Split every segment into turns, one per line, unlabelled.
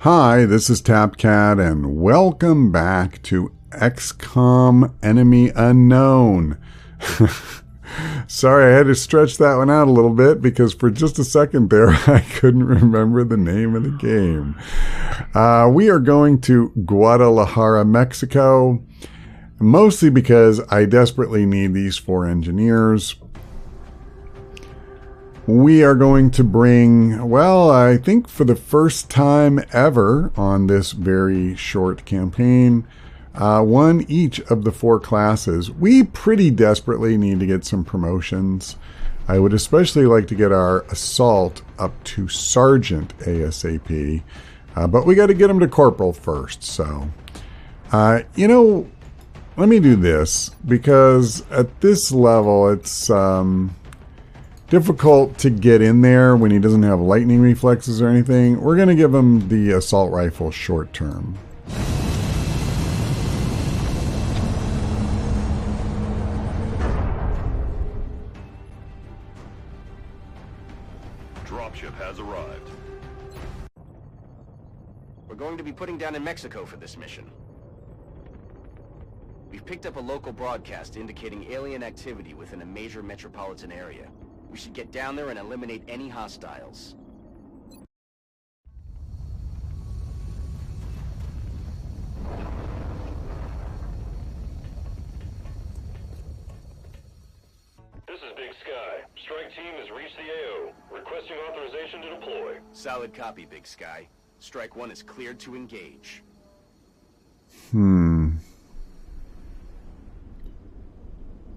Hi, this is Tapcat, and welcome back to XCOM Enemy Unknown. Sorry, I had to stretch that one out a little bit because for just a second there, I couldn't remember the name of the game. We are going to Guadalajara, Mexico, mostly because I desperately need these 4 engineers. We are going to bring, well, I think for the first time ever on this very short campaign, one each of the 4 classes. We pretty desperately need to get some promotions. I would especially like to get our assault up to sergeant ASAP, but we got to get them to corporal first. So, let me do this because at this level it's difficult to get in there when he doesn't have lightning reflexes or anything. We're going to give him the assault rifle short term.
Dropship has arrived.
We're going to be putting down in Mexico for this mission. We've picked up a local broadcast indicating alien activity within a major metropolitan area. We should get down there and eliminate any hostiles.
This is Big Sky. Strike team has reached the AO. Requesting authorization to deploy.
Solid copy, Big Sky. Strike 1 is cleared to engage.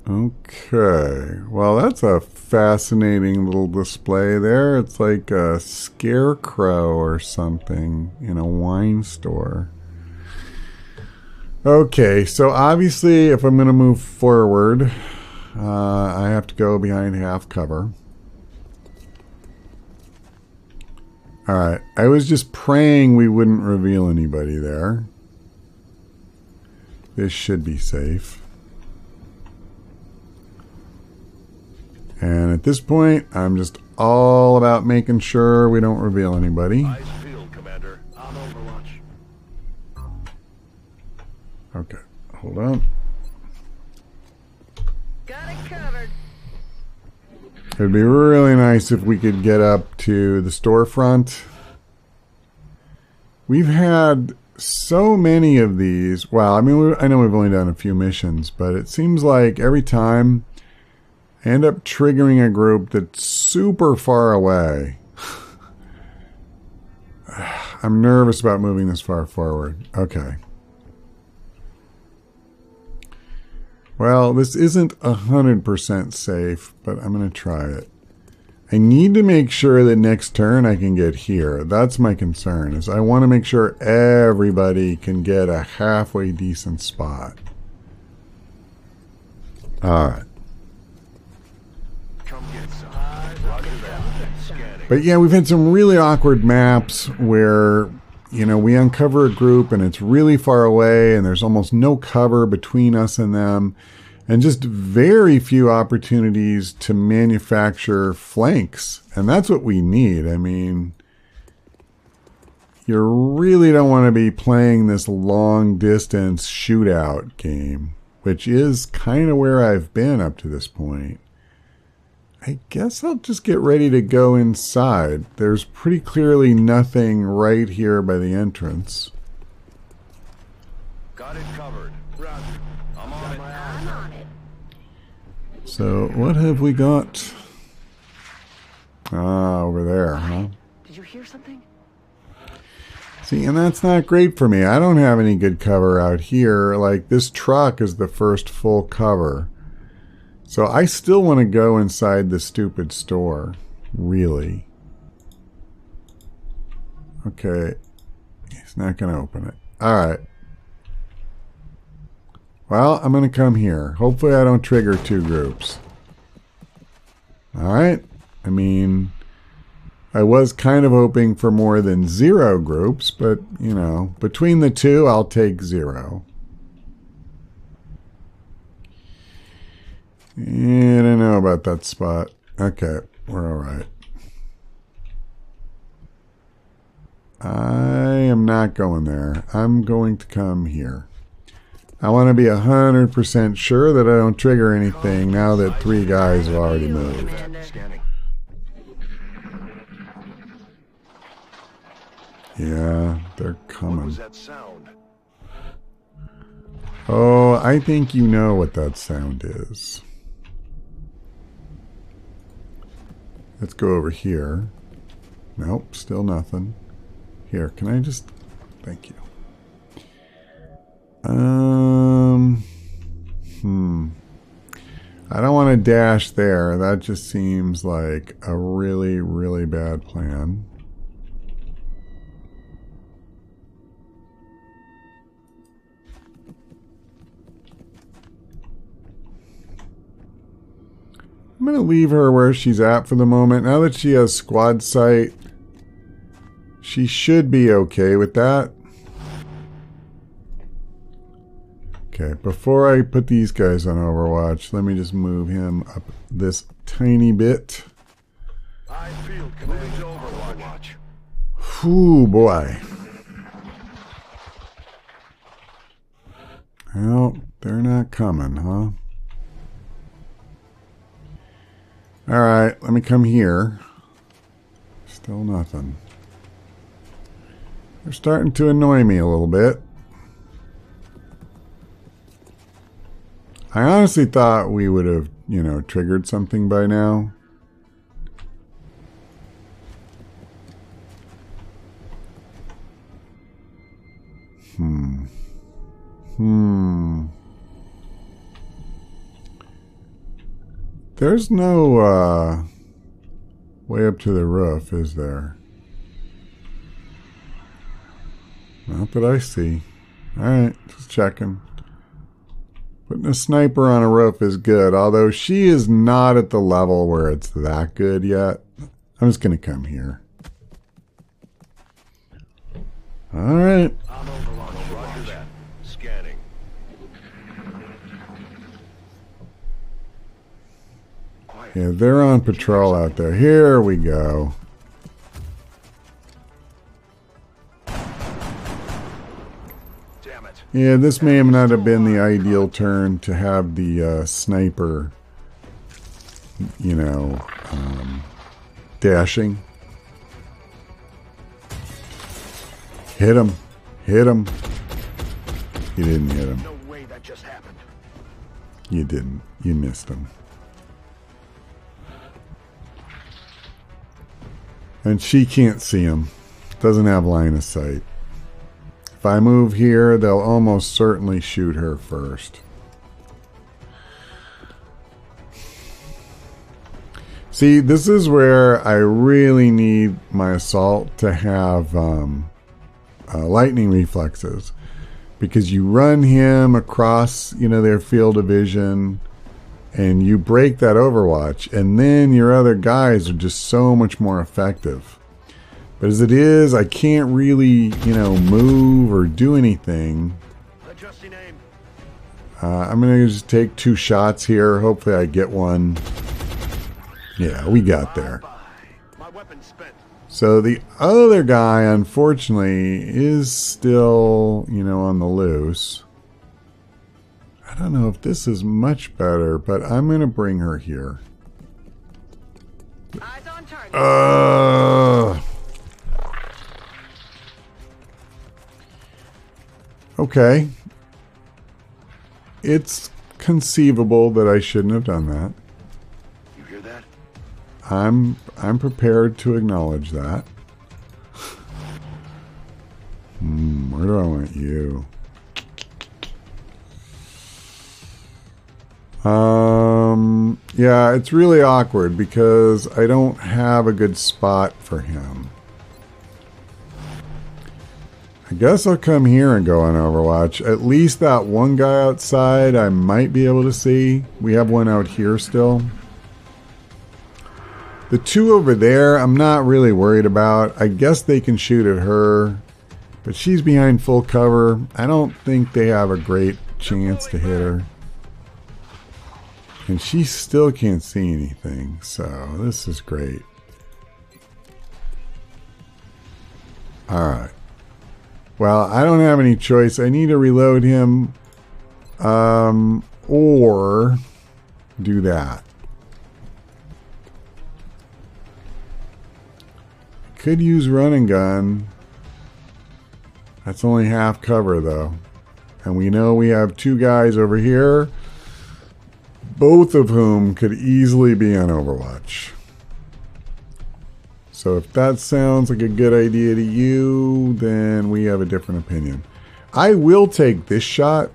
Okay, well that's a fascinating little display there. It's like a scarecrow or something in a wine store. Okay, so obviously if I'm going to move forward, I have to go behind half cover. Alright, I was just praying we wouldn't reveal anybody there. This should be safe. And at this point, I'm just all about making sure we don't reveal anybody.
Eyes field, Commander. On Overwatch.
Okay, hold on.
Got it covered.
It'd be really nice if we could get up to the storefront. We've had so many of these. Well, I mean, I know we've only done a few missions, but it seems like every time I end up triggering a group that's super far away. I'm nervous about moving this far forward. Okay. Well, this isn't 100% safe, but I'm going to try it. I need to make sure that next turn I can get here. That's my concern, is I want to make sure everybody can get a halfway decent spot. Alright. But yeah, we've had some really awkward maps where, we uncover a group and it's really far away and there's almost no cover between us and them, and just very few opportunities to manufacture flanks. And that's what we need. I mean, you really don't want to be playing this long distance shootout game, which is kind of where I've been up to this point. I guess I'll just get ready to go inside. There's pretty clearly nothing right here by the entrance.
Got it covered. Roger. I'm on it.
I'm on it.
So, what have we got? Ah, over there, huh?
Did you hear something?
See, and that's not great for me. I don't have any good cover out here. Like, this truck is the first full cover. So I still want to go inside the stupid store. Really. Okay. He's not going to open it. Alright. Well, I'm going to come here. Hopefully I don't trigger 2 groups. Alright. I mean, I was kind of hoping for more than 0 groups, but, between the 2, I'll take 0. Yeah, I don't know about that spot. Okay, we're all right. I am not going there. I'm going to come here. I want to be 100% sure that I don't trigger anything now that 3 guys have already moved.
Scanning.
Yeah, they're
What
coming.
was that sound?
Oh, I think you know what that sound is. Let's go over here. Nope, still nothing. Here, can I just... Thank you. I don't want to dash there. That just seems like a really, really bad plan. I'm going to leave her where she's at for the moment. Now that she has squad sight, she should be okay with that. Okay, before I put these guys on Overwatch, let me just move him up this tiny bit.
I feel command to Overwatch.
Ooh, boy. Well, they're not coming, huh? Alright, let me come here. Still nothing. They're starting to annoy me a little bit. I honestly thought we would have, you know, triggered something by now. There's no way up to the roof, is there? Not that I see. Alright, just checking. Putting a sniper on a roof is good, although she is not at the level where it's that good yet. I'm just going to come here. Alright.
I'm Overwatch. Roger that. Scanning.
Yeah, they're on patrol out there. Here we go.
Damn it.
Yeah, this may not have been the ideal turn to have the sniper, you know, dashing. Hit him. Hit him. You didn't hit him.
No way that just happened.
You didn't. You missed him. And she can't see him. Doesn't have line of sight. If I move here, they'll almost certainly shoot her first. See, this is where I really need my assault to have lightning reflexes. Because you run him across, you know, their field of vision, and you break that Overwatch, and then your other guys are just so much more effective. But as it is, I can't really, you know, move or do anything.
Adjusting aim.
I'm going to just take 2 shots here. Hopefully I get one. Yeah, we got there.
Bye. My weapon's spent.
So the other guy, unfortunately, is still, you know, on the loose. I don't know if this is much better, but I'm going to bring her here.
Eyes on target.
Okay. It's conceivable that I shouldn't have done that.
You hear that?
I'm prepared to acknowledge that. Where do I want you? Yeah, it's really awkward because I don't have a good spot for him. I guess I'll come here and go on Overwatch. At least that one guy outside I might be able to see. We have one out here still. The 2 over there I'm not really worried about. I guess they can shoot at her, but she's behind full cover. I don't think they have a great chance to hit her. And she still can't see anything, so this is great. Alright. Well, I don't have any choice. I need to reload him. Or do that. Could use run and gun. That's only half cover though. And we know we have two guys over here, both of whom could easily be on Overwatch. So if that sounds like a good idea to you, then we have a different opinion. I will take this shot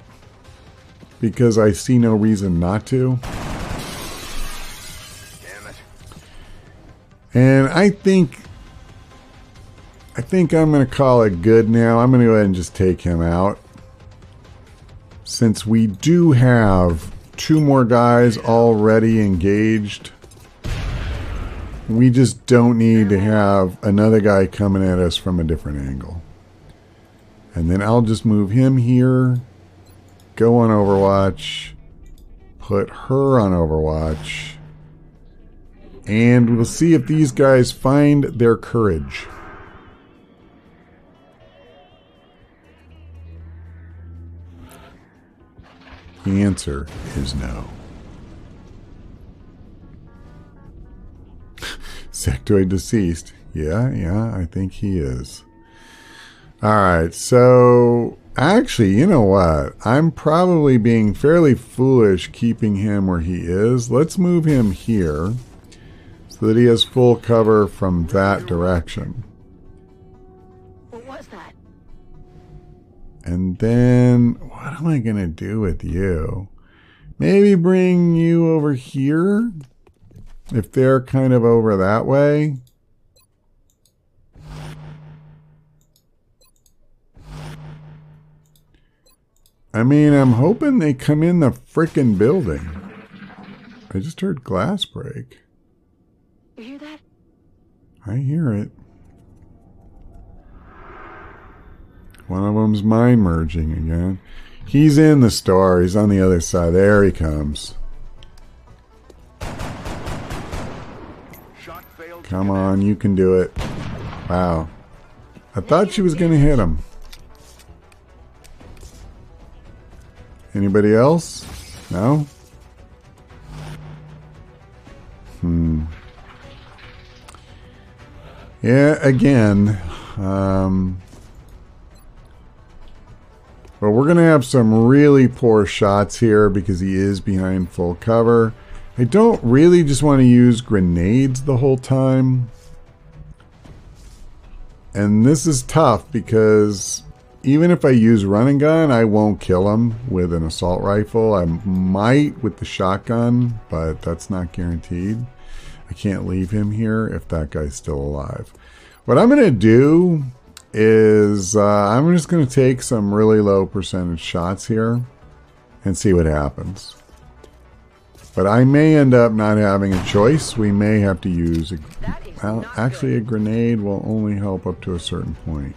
because I see no reason not to.
Damn it.
And I think I'm going to call it good now. I'm going to go ahead and just take him out. Since we do have two more guys already engaged, we just don't need to have another guy coming at us from a different angle. And then I'll just move him here, go on Overwatch, put her on Overwatch, and we'll see if these guys find their courage. The answer is no. Sectoid deceased. Yeah, I think he is. Alright, so actually, you know what? I'm probably being fairly foolish keeping him where he is. Let's move him here so that he has full cover from that direction.
What was that?
And then, what am I going to do with you? Maybe bring you over here? If they're kind of over that way. I mean, I'm hoping they come in the frickin' building. I just heard glass break.
You hear that?
I hear it. One of them's mind merging again. He's in the store. He's on the other side. There he comes.
Shot failed.
Come on, you can do it. Wow. I thought she was going to hit him. Anybody else? No? Yeah, again. But we're going to have some really poor shots here because he is behind full cover. I don't really just want to use grenades the whole time. And this is tough because even if I use run and gun, I won't kill him with an assault rifle. I might with the shotgun, but that's not guaranteed. I can't leave him here if that guy's still alive. What I'm going to do is I'm just going to take some really low percentage shots here and see what happens. But I may end up not having a choice. We may have to use a, well, actually a grenade will only help up to a certain point.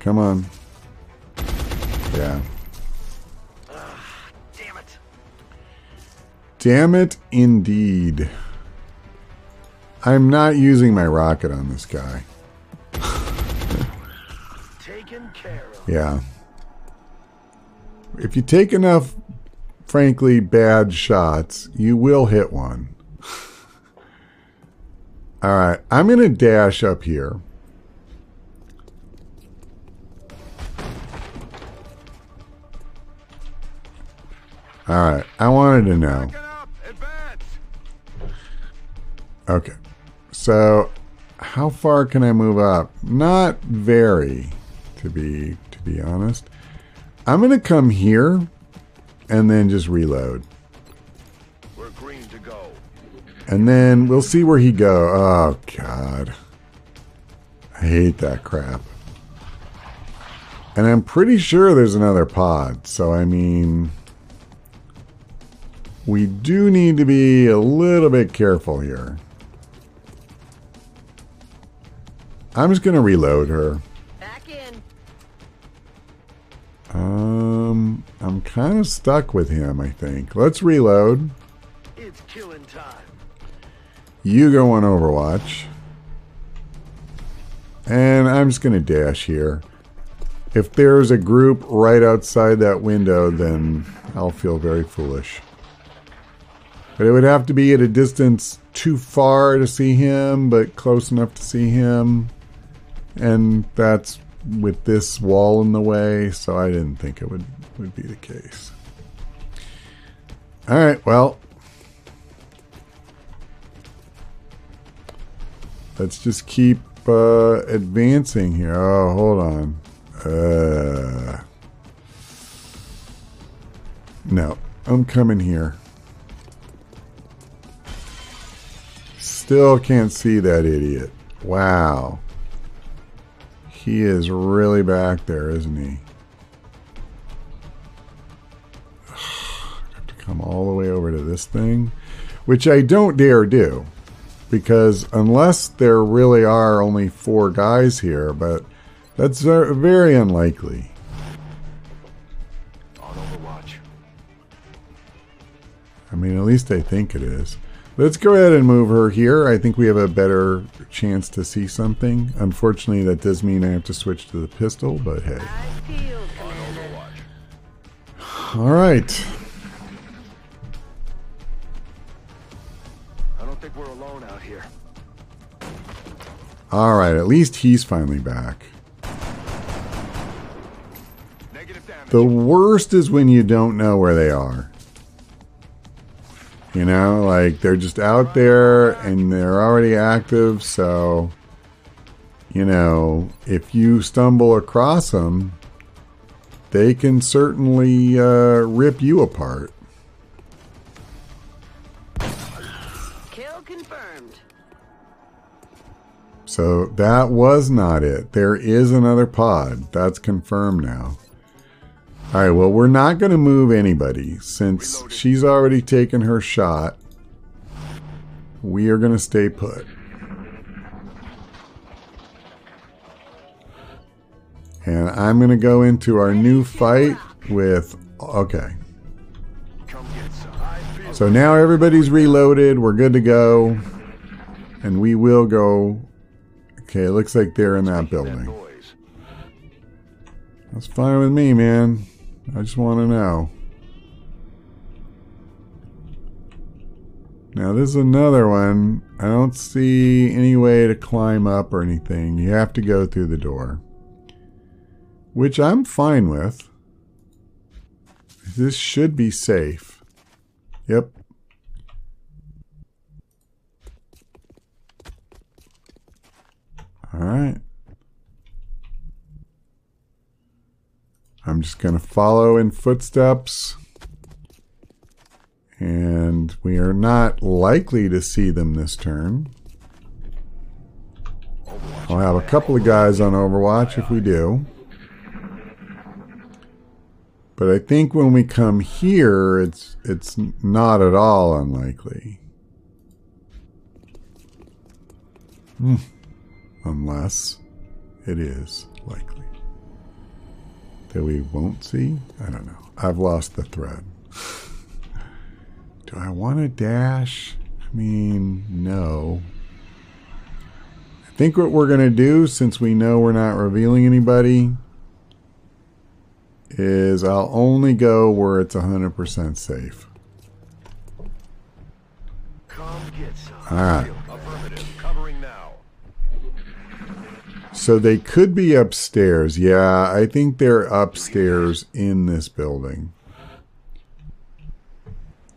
Come on. Yeah.
Damn it.
Damn it indeed. I'm not using my rocket on this guy.
Taken care of.
Yeah. If you take enough, frankly, bad shots, you will hit one. Alright, I'm going to dash up here. Alright, I wanted to know.
Back it up. Advance.
Okay. So, how far can I move up? Not very, to be honest. I'm going to come here and then just reload.
We're green to go.
And then we'll see where he go. Oh, God. I hate that crap. And I'm pretty sure there's another pod. So, I mean, we do need to be a little bit careful here. I'm just going to reload her.
Back in.
I'm kind of stuck with him, I think. Let's reload.
It's killing time.
You go on Overwatch. And I'm just going to dash here. If there's a group right outside that window, then I'll feel very foolish. But it would have to be at a distance too far to see him, but close enough to see him. And that's with this wall in the way, so I didn't think it would be the case. Alright, well. Let's just keep advancing here. Oh, hold on. No, I'm coming here. Still can't see that idiot. Wow. He is really back there, isn't he? I have to come all the way over to this thing, which I don't dare do. Because unless there really are only 4 guys here, but that's very unlikely.
On Overwatch.
I mean, at least I think it is. Let's go ahead and move her here. I think we have a better chance to see something. Unfortunately, that does mean I have to switch to the pistol, but hey.
On Overwatch.
All right.
I don't think we're alone out here.
All right, at least he's finally back.
Negative damage.
The worst is when you don't know where they are. You know, like they're just out there and they're already active, so, you know, if you stumble across them, they can certainly rip you apart.
Kill confirmed.
So that was not it. There is another pod. That's confirmed now. All right, well, we're not going to move anybody since she's already taken her shot. We are going to stay put. And I'm going to go into our new fight with... Okay.
Come get some. I feel
So now everybody's reloaded. We're good to go. And we will go... Okay, it looks like they're in that
that
building.
noise.
That's fine with me, man. I just want to know. Now, this is another one. I don't see any way to climb up or anything. You have to go through the door. Which I'm fine with. This should be safe. Yep. Alright. I'm just going to follow in footsteps. And we are not likely to see them this turn. I'll have a couple of guys on Overwatch if we do. But I think when we come here, it's not at all unlikely. Unless it is likely. That we won't see? I don't know. I've lost the thread. Do I want to dash? I mean, no. I think what we're going to do, since we know we're not revealing anybody, is I'll only go where it's 100% safe.
Come get some.
Alright.
Affirmative. Covering now.
So they could be upstairs. Yeah, I think they're upstairs in this building.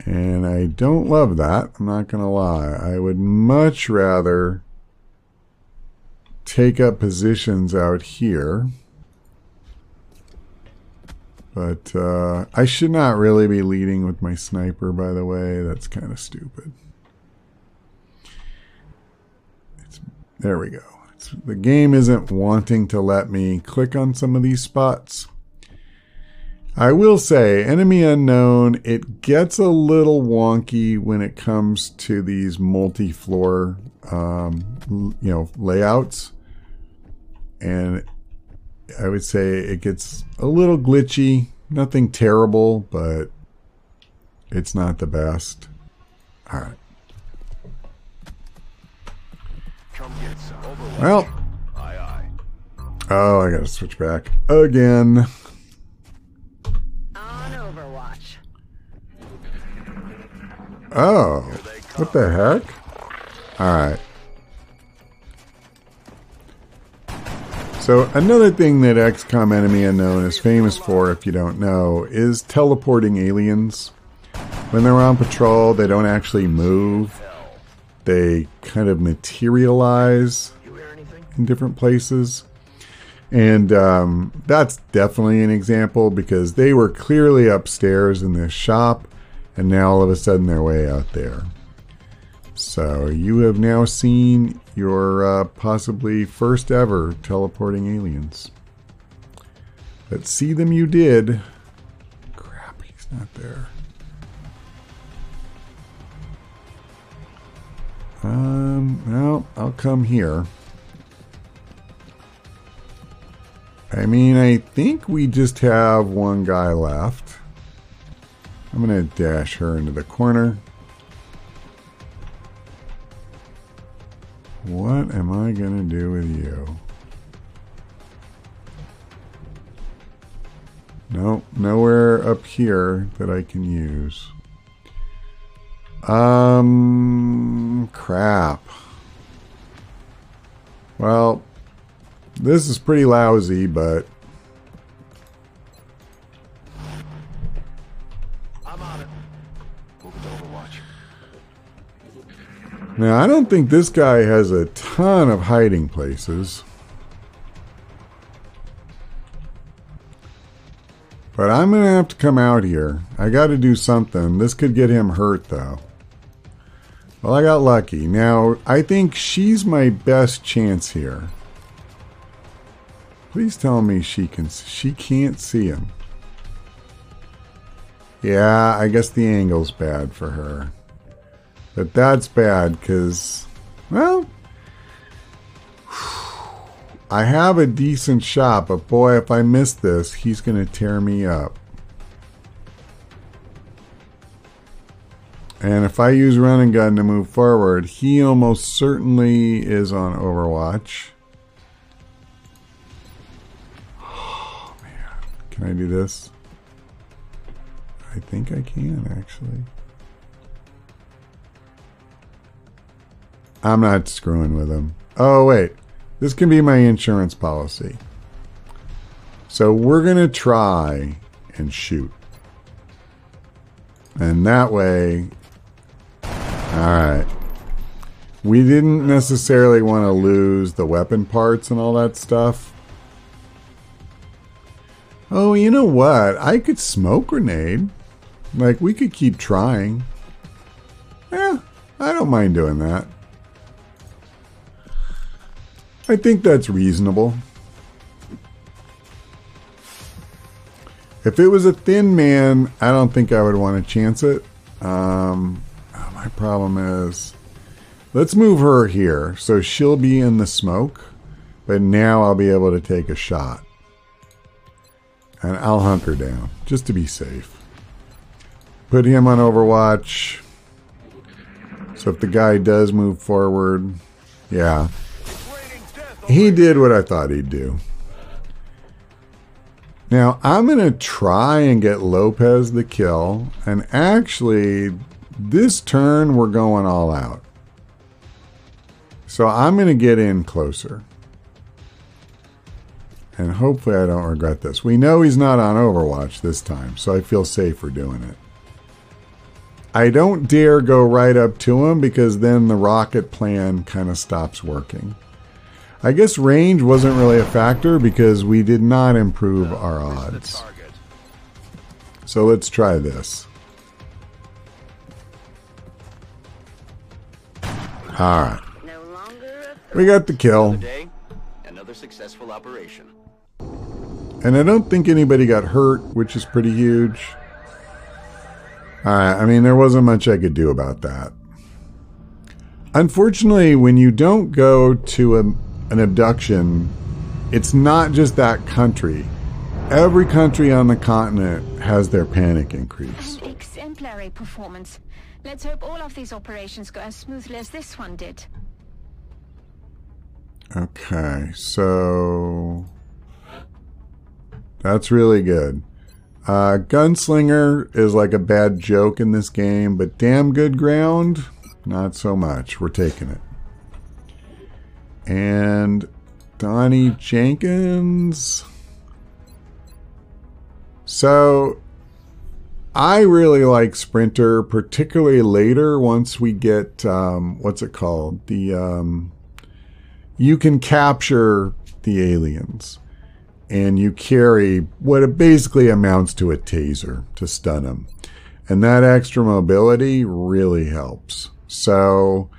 And I don't love that. I'm not going to lie. I would much rather take up positions out here. But I should not really be leading with my sniper, by the way. That's kind of stupid. There we go. The game isn't wanting to let me click on some of these spots. I will say, Enemy Unknown, it gets a little wonky when it comes to these multi-floor, layouts. And I would say it gets a little glitchy. Nothing terrible, but it's not the best. All right.
Come get some. Overwatch.
Well,
Aye, aye.
Oh, I gotta switch back again.
On Overwatch.
Oh, what the heck? Alright. So another thing that XCOM Enemy Unknown is famous for, if you don't know, is teleporting aliens. When they're on patrol, they don't actually move. They kind of materialize in different places. And that's definitely an example because they were clearly upstairs in this shop and now all of a sudden they're way out there. So you have now seen your possibly first ever teleporting aliens. But see them you did. Crap, he's not there. Well, I'll come here. I mean, I think we just have one guy left. I'm going to dash her into the corner. What am I going to do with you? Nope, nowhere up here that I can use. Crap. Well, this is pretty lousy, but
I'm on it. Moving to Overwatch.
now I don't think this guy has a ton of hiding places. But I'm going to have to come out here. I got to do something. This could get him hurt, though. Well, I got lucky. Now, I think she's my best chance here. Please tell me she can't see him. Yeah, I guess the angle's bad for her. But that's bad because, well, I have a decent shot, but boy, if I miss this, he's going to tear me up. And if I use run and gun to move forward, he almost certainly is on Overwatch. Oh, man. Can I do this? I think I can, actually. I'm not screwing with him. Oh, wait. This can be my insurance policy. So we're going to try and shoot. And that way... Alright. We didn't necessarily want to lose the weapon parts and all that stuff. Oh, you know what? I could smoke grenade. Like, we could keep trying. Yeah, I don't mind doing that. I think that's reasonable. If it was a thin man, I don't think I would want to chance it. My problem is, let's move her here. So she'll be in the smoke, but now I'll be able to take a shot. And I'll hunker down, just to be safe. Put him on Overwatch. So if the guy does move forward, yeah. He did what I thought he'd do. Now, I'm going to try and get Lopez the kill. And actually, this turn, we're going all out. So I'm going to get in closer. And hopefully I don't regret this. We know he's not on Overwatch this time, so I feel safer doing it. I don't dare go right up to him because then the rocket plan kind of stops working. I guess range wasn't really a factor because we did not improve our odds. So let's try this. Alright. We got the kill.
Another successful operation.
And I don't think anybody got hurt, which is pretty huge. Alright, I mean, there wasn't much I could do about that. Unfortunately, when you don't go to an abduction, it's not just that country. Every country on the continent has their panic increase.
An exemplary performance. Let's hope all of these operations go as smoothly as this one did.
Okay, so That's really good. Gunslinger is like a bad joke in this game, but damn good ground, not so much. We're taking it. And Donnie Jenkins. So I really like Sprinter, particularly later once we get, what's it called? You can capture the aliens and you carry what it basically amounts to a taser to stun them. And that extra mobility really helps. So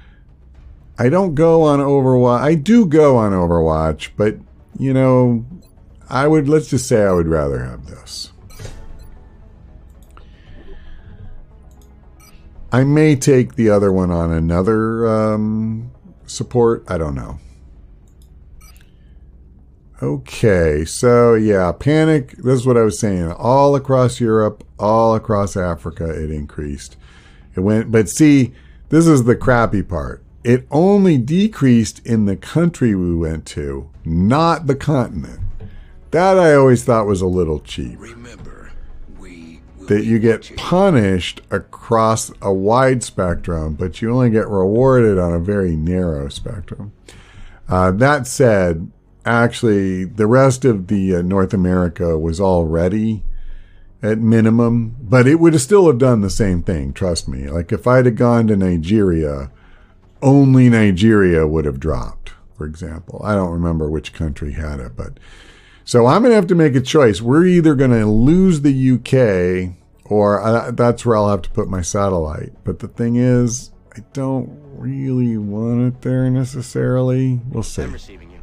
I don't go on Overwatch. I do go on Overwatch, but, you know, let's just say I would rather have this. I may take the other one on another support. I don't know. Okay, so yeah, panic. This is what I was saying. All across Europe, all across Africa, it increased. It went, but see, this is the crappy part. It only decreased in the country we went to, not the continent. That I always thought was a little cheap.
Remember,
that you get punished across a wide spectrum, but you only get rewarded on a very narrow spectrum. That said, actually, the rest of the North America was already at minimum, but it would still have done the same thing, trust me. Like if I'd have gone to Nigeria, only Nigeria would have dropped, for example. I don't remember which country had it, but so I'm going to have to make a choice. We're either going to lose the UK or that's where I'll have to put my satellite. But the thing is, I don't really want it there necessarily. We'll see.
I'm receiving you.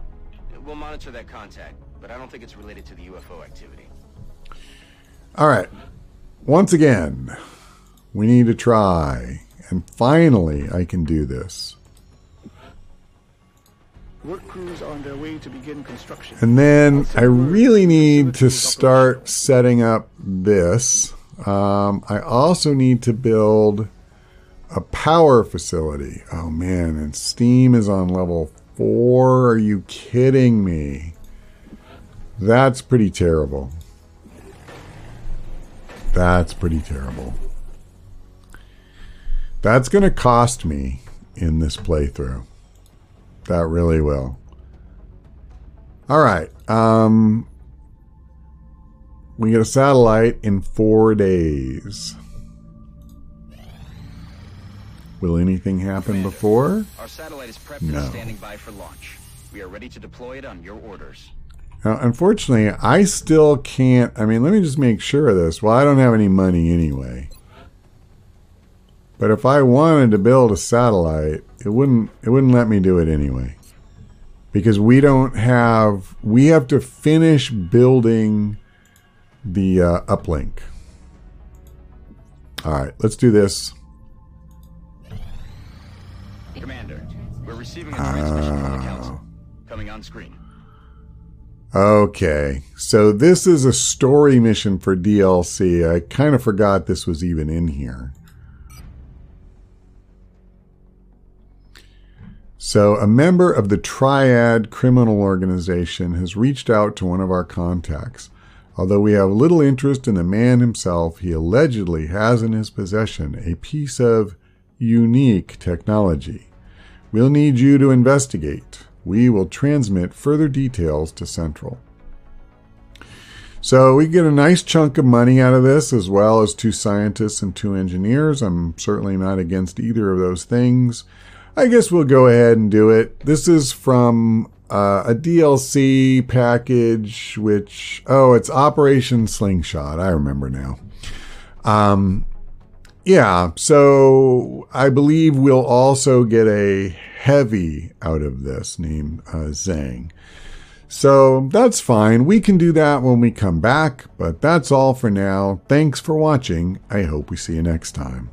We'll monitor that contact, but I don't think it's related to the UFO activity.
All right. Once again, we need to try. And finally, I can do this.
Work crews are on their way to begin construction.
And then I really need to start setting up this. I also need to build a power facility. Oh man, and Steam is on level 4. Are you kidding me? That's pretty terrible. That's pretty terrible. That's going to cost me in this playthrough. That really will. All right. We get a satellite in 4 days. Will anything happen before?
Our satellite is prepped
No.
and standing by for launch. We are ready to deploy it on your orders.
Now, unfortunately, I still can't. I mean, let me just make sure of this. Well, I don't have any money anyway. But if I wanted to build a satellite, it wouldn't let me do it anyway. Because we have to finish building the uplink. All right, let's do this.
Commander, we're receiving a transmission from the Council. Coming on screen.
Okay, so this is a story mission for DLC. I kind of forgot this was even in here. So a member of the Triad criminal organization has reached out to one of our contacts. Although we have little interest in the man himself, he allegedly has in his possession a piece of unique technology. We'll need you to investigate. We will transmit further details to Central. So we get a nice chunk of money out of this, as well as 2 scientists and 2 engineers. I'm certainly not against either of those things. I guess we'll go ahead and do it. This is from a DLC package, which, it's Operation Slingshot. I remember now. Yeah, so I believe we'll also get a heavy out of this named Zhang. So that's fine. We can do that when we come back, but that's all for now. Thanks for watching. I hope we see you next time.